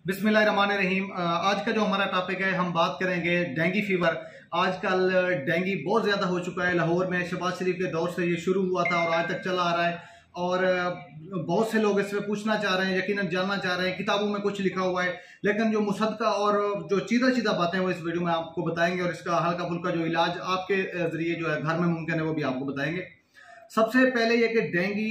बिस्मिल्लाहिर्रहमानिर्रहीम। आज का जो हमारा टॉपिक है, हम बात करेंगे डेंगू फीवर। आजकल डेंगू बहुत ज़्यादा हो चुका है। लाहौर में शहबाज शरीफ के दौर से ये शुरू हुआ था और आज तक चला आ रहा है। और बहुत से लोग इसमें पूछना चाह रहे हैं, यकीनन जानना चाह रहे हैं। किताबों में कुछ लिखा हुआ है, लेकिन जो मुसद्दक़ा और जो सीधा सीधा बातें हैं वो इस वीडियो में आपको बताएंगे, और इसका हल्का फुल्का जो इलाज आपके ज़रिए जो है घर में मुमकिन है वो भी आपको बताएंगे। सबसे पहले ये कि डेंगू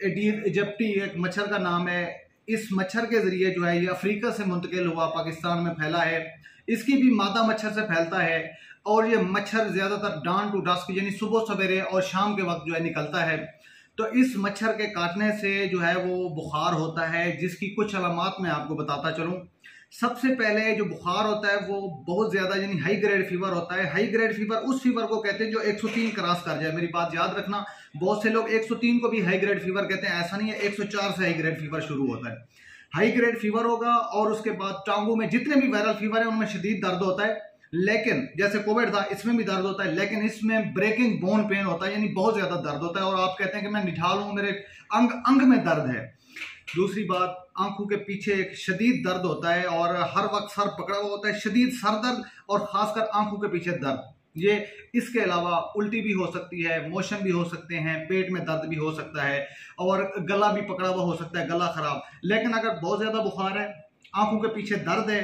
एडीज इजिप्टी एक मच्छर का नाम है। इस मच्छर के जरिए जो है ये अफ्रीका से मुंतकिल हुआ, पाकिस्तान में फैला है। इसकी भी मादा मच्छर से फैलता है और ये मच्छर ज्यादातर डान टू डस्क यानी सुबह सवेरे और शाम के वक्त जो है निकलता है। तो इस मच्छर के काटने से जो है वो बुखार होता है, जिसकी कुछ अलामात मैं आपको बताता चलूं। सबसे पहले जो बुखार होता है वो बहुत ज्यादा यानी हाई ग्रेड फीवर होता है। हाई ग्रेड फीवर उस फीवर को कहते हैं जो 103 क्रॉस कर जाए। मेरी बात याद रखना, बहुत से लोग 103 को भी हाई ग्रेड फीवर कहते हैं, ऐसा नहीं है। 104 से हाई ग्रेड फीवर शुरू होता है। हाई ग्रेड फीवर होगा और उसके बाद टांगों में जितने भी वायरल फीवर है उनमें शदीद दर्द होता है। लेकिन जैसे कोविड था, इसमें भी दर्द होता है, लेकिन इसमें ब्रेकिंग बोन पेन होता है, यानी बहुत ज्यादा दर्द होता है और आप कहते हैं कि मैं निठाल हूं, मेरे अंग अंग में दर्द है। दूसरी बात, आंखों के पीछे एक शदीद दर्द होता है और हर वक्त सर पकड़ा हुआ होता है, शदीद सर दर्द और खासकर आंखों के पीछे दर्द। ये इसके अलावा उल्टी भी हो सकती है, मोशन भी हो सकते हैं, पेट में दर्द भी हो सकता है और गला भी पकड़ा हुआ हो सकता है, गला खराब। लेकिन अगर बहुत ज्यादा बुखार है, आंखों के पीछे दर्द है,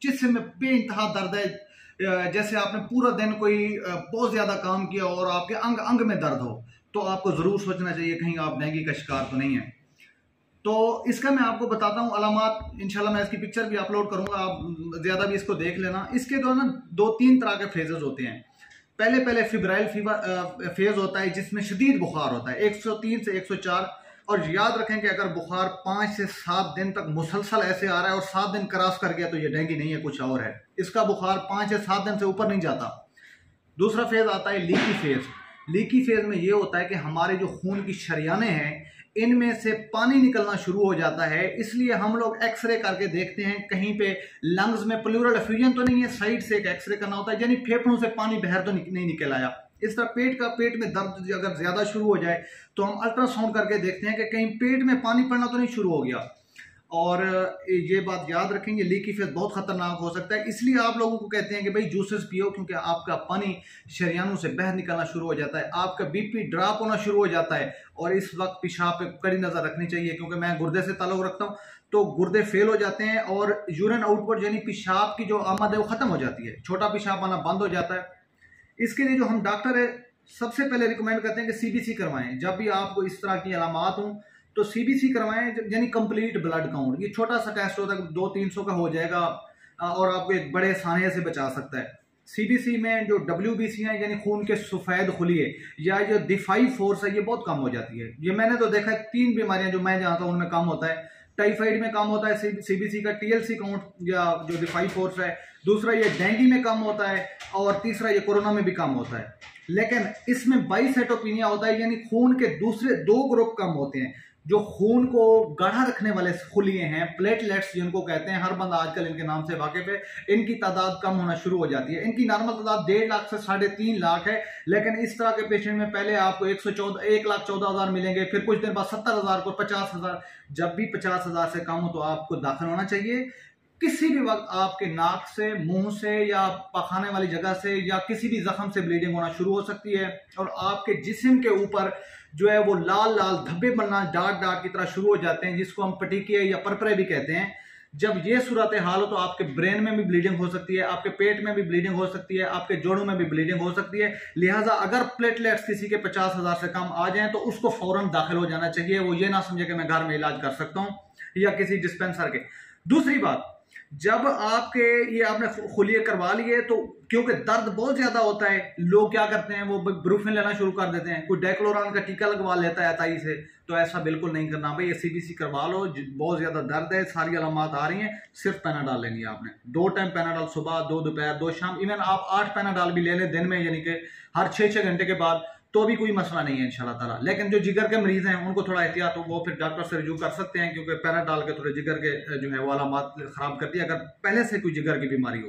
जिससे में बेइंतहा दर्द है, जैसे आपने पूरा दिन कोई बहुत ज्यादा काम किया और आपके अंग अंग में दर्द हो, तो आपको जरूर सोचना चाहिए कहीं आप डेंगू का शिकार तो नहीं है। तो इसका मैं आपको बताता हूँ अलामात। इंशाल्लाह मैं इसकी पिक्चर भी अपलोड करूंगा, आप ज्यादा भी इसको देख लेना। इसके दौरान 2-3 तरह के फेजेस होते हैं। पहले फिब्राइल फीवर फेज होता है, जिसमें शदीद बुखार होता है 103 से 104। और याद रखें कि अगर बुखार 5 से 7 दिन तक मुसलसल ऐसे आ रहा है और 7 दिन क्रॉस कर गया तो ये डेंगू नहीं है, कुछ और है। इसका बुखार 5 से 7 दिन से ऊपर नहीं जाता। दूसरा फेज आता है लीकी फेज। लीकी फेज में ये होता है कि हमारे जो खून की शरियानें हैं इनमें से पानी निकलना शुरू हो जाता है। इसलिए हम लोग एक्सरे करके देखते हैं कहीं पे लंग्स में प्लूरल एफ्यूजन तो नहीं है, साइड से एक एक्सरे करना होता है, यानी फेफड़ों से पानी बाहर तो नहीं निकल आया। इस तरह पेट में दर्द अगर ज्यादा शुरू हो जाए तो हम अल्ट्रासाउंड करके देखते हैं कि कहीं पेट में पानी पड़ना तो नहीं शुरू हो गया। और ये बात याद रखेंगे, लीकी फेज बहुत खतरनाक हो सकता है। इसलिए आप लोगों को कहते हैं कि भाई जूसेस पियो, क्योंकि आपका पानी शरियानों से बाहर निकलना शुरू हो जाता है, आपका बीपी ड्रॉप होना शुरू हो जाता है। और इस वक्त पेशाब पे कड़ी नजर रखनी चाहिए, क्योंकि मैं गुर्दे से ताल्लुक रखता हूँ, तो गुर्दे फेल हो जाते हैं और यूरिन आउटपुट यानी पेशाब की जो आमद है वो खत्म हो जाती है, छोटा पेशाब आना बंद हो जाता है। इसके लिए जो हम डॉक्टर है सबसे पहले रिकमेंड करते हैं कि सीबीसी करवाएं। जब भी आपको इस तरह की अलामात हों तो सीबीसी करवाएं, यानी कंप्लीट ब्लड काउंट। ये छोटा सा टेस्ट होता है, 200-300 का हो जाएगा और आपको एक बड़े सानिया से बचा सकता है। सीबीसी में जो WBC है यानी खून के सफेद खुलिये या जो दिफाई फोर्स है ये बहुत कम हो जाती है। ये मैंने तो देखा है, 3 बीमारियां जो मैं जानता हूं उनमें कम होता है। टाइफाइड में कम होता है सीबीसी का TLC काउंट या जो दिफाई फोर्स है। दूसरा ये डेंगू में कम होता है और तीसरा ये कोरोना में भी कम होता है। लेकिन इसमें बाइसाइटोपिनिया होता है, यानी खून के दूसरे 2 ग्रुप कम होते हैं। जो खून को गाढ़ा रखने वाले खुलिये हैं, प्लेटलेट्स जिनको कहते हैं, हर बंदा आजकल इनके नाम से वाकिफ है, इनकी तादाद कम होना शुरू हो जाती है। इनकी नॉर्मल तादाद 1.5 लाख से 3.5 लाख है, लेकिन इस तरह के पेशेंट में पहले आपको 1,14,000 मिलेंगे, फिर कुछ दिन बाद 70,000 को 50,000। जब भी 50,000 से कम हो तो आपको दाखिल होना चाहिए। किसी भी वक्त आपके नाक से, मुंह से या पखाने वाली जगह से या किसी भी जख्म से ब्लीडिंग होना शुरू हो सकती है और आपके जिस्म के ऊपर जो है वो लाल लाल धब्बे बनना डार्क डार्क की तरह शुरू हो जाते हैं, जिसको हम पटीके या परपरे भी कहते हैं। जब ये सूरत हाल हो तो आपके ब्रेन में भी ब्लीडिंग हो सकती है, आपके पेट में भी ब्लीडिंग हो सकती है, आपके जोड़ों में भी ब्लीडिंग हो सकती है। लिहाजा अगर प्लेटलेट्स किसी के 50,000 से कम आ जाएं तो उसको फौरन दाखिल हो जाना चाहिए। वो ये ना समझे कि मैं घर में इलाज कर सकता हूं या किसी डिस्पेंसर के। दूसरी बात, जब आपके ये आपने खुलिये करवा लिए तो क्योंकि दर्द बहुत ज्यादा होता है, लोग क्या करते हैं वो ब्रूफिन लेना शुरू कर देते हैं, कोई डेक्लोरान का टीका लगवा लेता है ताई से। तो ऐसा बिल्कुल नहीं करना भाई, ये सीबीसी करवा लो। बहुत ज्यादा दर्द है, सारी अलामात आ रही हैं, सिर्फ पैनाडॉल लेनी है आपने। 2 टाइम पैनाडॉल, सुबह 2 दोपहर 2 शाम। इवन आप 8 पैनाडॉल भी ले लें दिन में, यानी कि हर 6-6 घंटे के बाद, तो भी कोई मसला नहीं है इंशाल्लाह ताला। लेकिन जो जिगर के मरीज हैं उनको थोड़ा एहतियात हो, वो फिर डॉक्टर से रिव्यू कर सकते हैं, क्योंकि पैनाडॉल के थोड़े जिगर के जो है वो अलामात खराब करती है अगर पहले से कोई जिगर की बीमारी हो।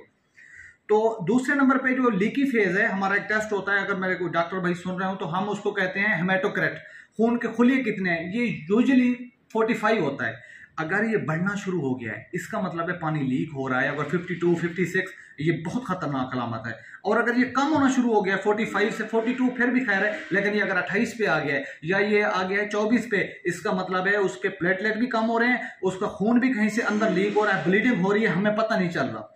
तो दूसरे नंबर पे जो लीकी फेज है, हमारा एक टेस्ट होता है, अगर मेरे कोई डॉक्टर भाई सुन रहे हो तो हम उसको कहते हैं हेमाटोक्रेट। खून के खुलिये कितने हैं, ये यूजुअली 45 होता है। अगर ये बढ़ना शुरू हो गया है इसका मतलब है पानी लीक हो रहा है। अगर 52, 56 ये बहुत खतरनाक अलामत है। और अगर ये कम होना शुरू हो गया 45 से 42 फिर भी खैर है, लेकिन ये अगर 28 पे आ गया है या ये आ गया है 24 पे, इसका मतलब है उसके प्लेटलेट भी कम हो रहे हैं, उसका खून भी कहीं से अंदर लीक हो रहा है, ब्लीडिंग हो रही है, हमें पता नहीं चल रहा।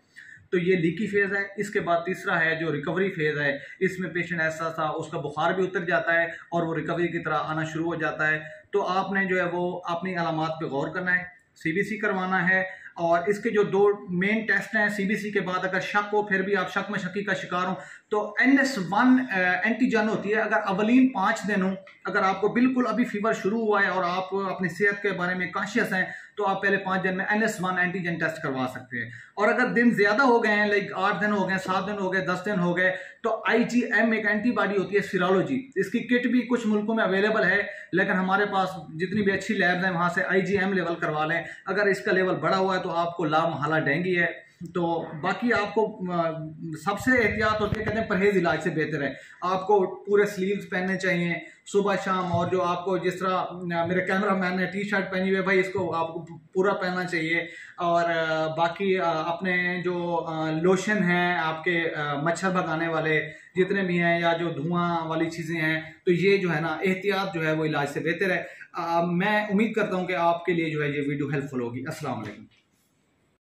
तो ये लीकी फेज है। इसके बाद तीसरा है जो रिकवरी फेज है, इसमें पेशेंट ऐसा था उसका बुखार भी उतर जाता है और वो रिकवरी की तरह आना शुरू हो जाता है। तो आपने जो है वो अपनी अलामात पे गौर करना है, सीबीसी करवाना है। और इसके जो 2 मेन टेस्ट हैं, सीबीसी के बाद अगर शक हो, फिर भी आप शक में शक्की का शिकार हो, तो NS1 एंटीजन होती है। अगर अवलीन 5 दिन हो, अगर आपको बिल्कुल अभी फीवर शुरू हुआ है और आप अपनी सेहत के बारे में कॉन्शियस हैं, तो आप पहले 5 दिन में NS1 एंटीजन टेस्ट करवा सकते हैं। और अगर दिन ज्यादा हो गए हैं, लाइक 8 दिन हो गए, 7 दिन हो गए, 10 दिन हो गए, तो IgM एक एंटीबॉडी होती है सीरोलॉजी, इसकी किट भी कुछ मुल्कों में अवेलेबल है, लेकिन हमारे पास जितनी भी अच्छी लैब्स हैं वहां से IgM लेवल करवा लें। अगर इसका लेवल बढ़ा हुआ है तो आपको लामहला डेंगू है। तो बाकी आपको सबसे एहतियात होती है, कहते हैं परहेज इलाज से बेहतर है। आपको पूरे स्लीव्स पहनने चाहिए सुबह शाम, और जो आपको जिस तरह मेरे कैमरा मैन ने टी शर्ट पहनी हुई है भाई, इसको आपको पूरा पहनना चाहिए। और बाकी अपने जो लोशन हैं आपके मच्छर भगाने वाले जितने भी हैं, या जो धुआं वाली चीज़ें हैं, तो ये जो है ना एहतियात जो है वो इलाज से बेहतर है। मैं उम्मीद करता हूँ कि आपके लिए जो है ये वीडियो हेल्पफुल होगी। अस्सलाम वालेकुम।